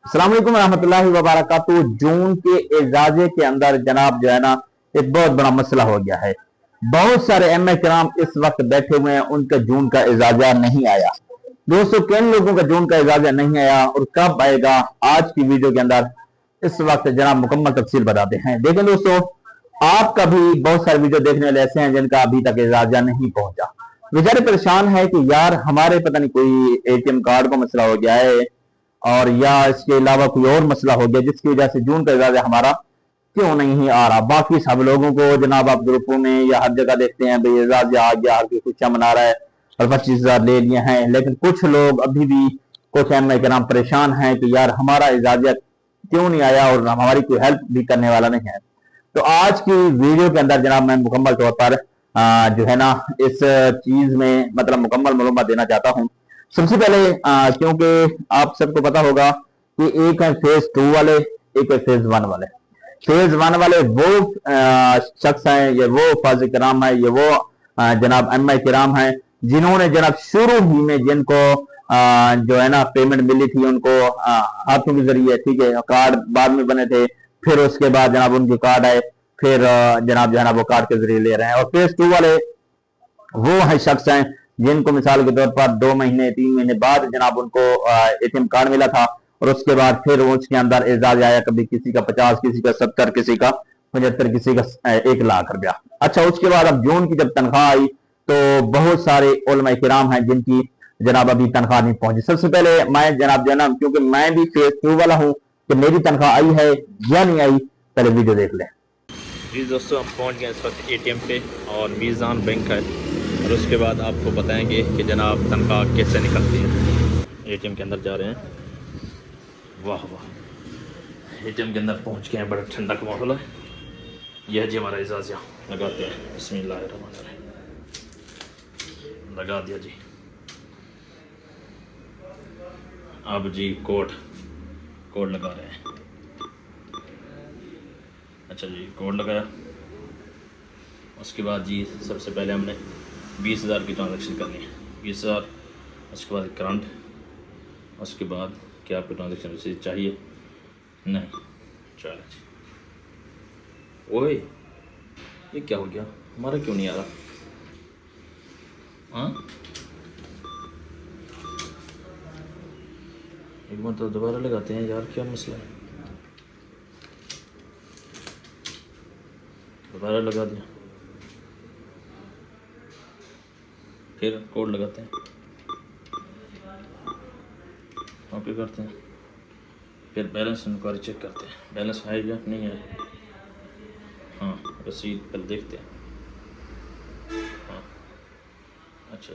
अस्सलाम वालेकुम रहमतुल्लाहि व बरकातुहू। जून के एजाजे के अंदर जनाब जो है ना एक बहुत बड़ा मसला हो गया है। बहुत सारे एम कराम इस वक्त बैठे हुए हैं, उनका जून का एजाजा नहीं आया। दोस्तों, किन लोगों का जून का एजाजा नहीं आया और कब आएगा, आज की वीडियो के अंदर इस वक्त जनाब मुकम्मल तफसील बताते हैं। देखें दोस्तों, आपका भी बहुत सारे वीडियो देखने वाले ऐसे हैं जिनका अभी तक एजाजा नहीं पहुंचा। बेचारे परेशान है कि यार हमारे पता नहीं कोई एटीएम कार्ड का मसला हो गया है और या इसके अलावा कोई और मसला हो गया जिसकी वजह से जून का एजाजा हमारा क्यों नहीं आ रहा। बाकी सब लोगों को जनाब आप ग्रुपों में या हर जगह देखते हैं भाई एजाजा आ गया, हर कोई खुशियां मना रहा है और 25,000 ले लिए हैं, लेकिन कुछ लोग अभी भी कुछ एम कराम परेशान हैं कि यार हमारा एजाजा क्यों नहीं आया और हमारी कोई हेल्प भी करने वाला नहीं है। तो आज की वीडियो के अंदर जनाब मैं मुकम्मल तौर पर जो है ना इस चीज में मतलब मुकम्मल मालूमात देना चाहता हूं। सबसे पहले क्योंकि आप सबको पता होगा कि एक है फेज 2 वाले, एक है फेज 1 वाले। फेज 1 वाले वो शख्स हैं, ये वो फाज कराम है, ये वो जनाब एम कराम है जिन्होंने जनाब शुरू ही में जिनको जो है ना पेमेंट मिली थी उनको हाथों के जरिए, ठीक है, कार्ड बाद में बने थे, फिर उसके बाद जनाब उनके कार्ड आए, फिर जनाब जो है ना वो कार्ड के जरिए ले रहे हैं। और फेज 2 वाले वो है शख्स हैं जिनको मिसाल के तौर पर 2 महीने 3 महीने बाद जनाब उनको एटीएम कार्ड मिला था और उसके बाद फिर उसके अंदर एजाज आया, कभी किसी का 50, किसी का 70, किसी का 75, किसी का 1,00,000 रुपया। अच्छा, उसके बाद अब जून की जब तनख्वाह आई तो बहुत सारे उलमा किराम हैं जिनकी जनाब अभी तनख्वाह नहीं पहुंची। सबसे पहले मैं जनाब जो है ना, क्योंकि मैं भी फेज 2 वाला हूं, कि मेरी तनख्वाह आई है या नहीं आई, पहले वीडियो देख लें। जी दोस्तों, हम पहुंच गए इस वक्त एटीएम पे और मीज़ान बैंक है और उसके बाद आपको बताएंगे कि जनाब तनख्वाह कैसे निकलती है। एटीएम के अंदर जा रहे हैं। वाह वाह, एटीएम के अंदर पहुंच गए हैं। बड़ा ठंडा का माहौल है। यह जी हमारा एजाज़िया लगाते हैं। बिस्मिल्लाहिर्रहमानिर्रहीम, लगा दिया जी। अब जी कोड लगा रहे हैं। अच्छा जी, कोड लगाया। उसके बाद जी सबसे पहले हमने 20,000 की ट्रांजैक्शन करनी है। 20,000, उसके बाद करंट, उसके बाद क्या आपको ट्रांजैक्शन रसीद चाहिए? नहीं, चलो जी। ओए, ये क्या हो गया? हमारा क्यों नहीं आ रहा? हाँ, एक बार तो दोबारा लगाते हैं यार, क्या मसला है? दोबारा लगा दिया, फिर कोड लगाते हैं, ओके करते हैं, फिर बैलेंस इंक्वायरी चेक करते हैं, बैलेंस है या नहीं है। हाँ, रसीद पहले देखते हैं। हाँ, अच्छा,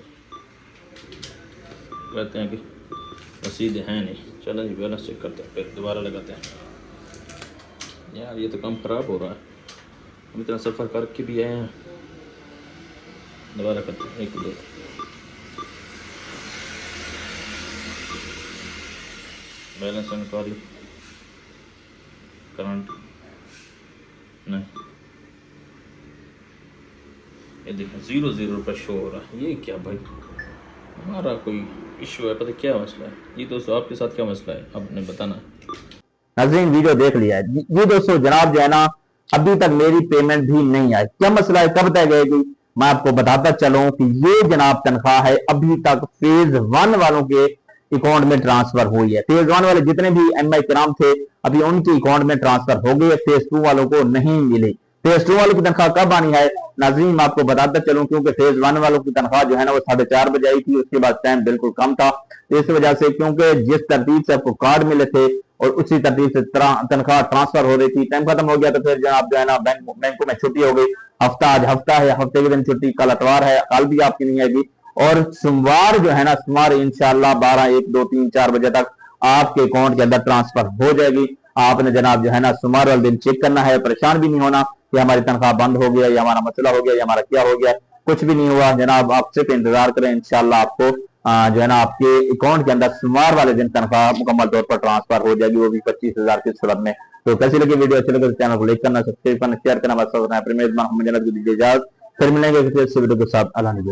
कहते हैं कि रसीद है नहीं। चलो जी, बैलेंस चेक करते हैं, फिर दोबारा लगाते हैं। यार ये तो काम ख़राब हो रहा है। हम इतना सफ़र करके भी आए हैं। दोबारा करते हैं, 1 2 बैलेंस इंक्वायरी, करंट नहीं, ये देखें 0 रुपये शो हो रहा है। ये क्या भाई, हमारा कोई इशू है? पता क्या मसला है? ये दोस्तों आपके साथ क्या मसला है, आपने बताना है। नाज़रीन, वीडियो देख लिया है ये दोस्तों, जनाब जो है ना अभी तक मेरी पेमेंट भी नहीं आई। क्या मसला है, कब तक आएगी, मैं आपको बताता चलूं कि ये जनाब तनख्वाह है अभी तक फेज 1 वालों के अकाउंट में ट्रांसफर हुई है। फेज 1 वाले जितने भी एम कराम थे अभी उनके अकाउंट में ट्रांसफर हो गई। फेज 2 वालों को नहीं मिली। फेज 2 वालों की तनख्वाह कब आनी है नाज़रीन, मैं आपको बताता चलूं, क्योंकि फेज 1 वालों की तनख्वाह जो है ना वो 4:30 बजे आई थी। उसके बाद टाइम बिल्कुल कम था, तो इस वजह से, क्योंकि जिस तरतीब से आपको कार्ड मिले थे और उसी तरतीब से तनख्वाह ट्रांसफर हो रही थी, टाइम खत्म हो गया तो फिर जनाब जो है ना बैंकों में छुट्टी हो गई। आज हफ्ता है, हफ्ते के दिन छुट्टी, कल अतवार है, कल भी आपकी नहीं आएगी। और सोमवार जो है ना, सोमवार इंशाल्लाह 12, 1, 2, 3, 4 बजे तक आपके अकाउंट के अंदर ट्रांसफर हो जाएगी। आपने जनाब जो है ना सोमवार वाले दिन चेक करना है, परेशान भी नहीं होना कि हमारी तनख्वाह बंद हो गया या हमारा मसला हो गया या हमारा क्या हो गया। कुछ भी नहीं हुआ जनाब, आप सिर्फ इंतजार करें, इंशाल्लाह आपको जो है ना आपके अकाउंट के अंदर सोमवार वाले दिन तनख्वाह मुकम्मल तौर पर ट्रांसफर हो जाएगी, वो भी 25,000 की सूरत में। तो कैसी लगी वीडियो? अच्छी लगे तो चैनल को लाइक करना, सब्सक्राइब करना, शेयर करना, बस मोहम्मद जन्नत को दीजिए इजाजत। फिर मिलेंगे किसी अच्छी वीडियो के साथ। अल्लाह ने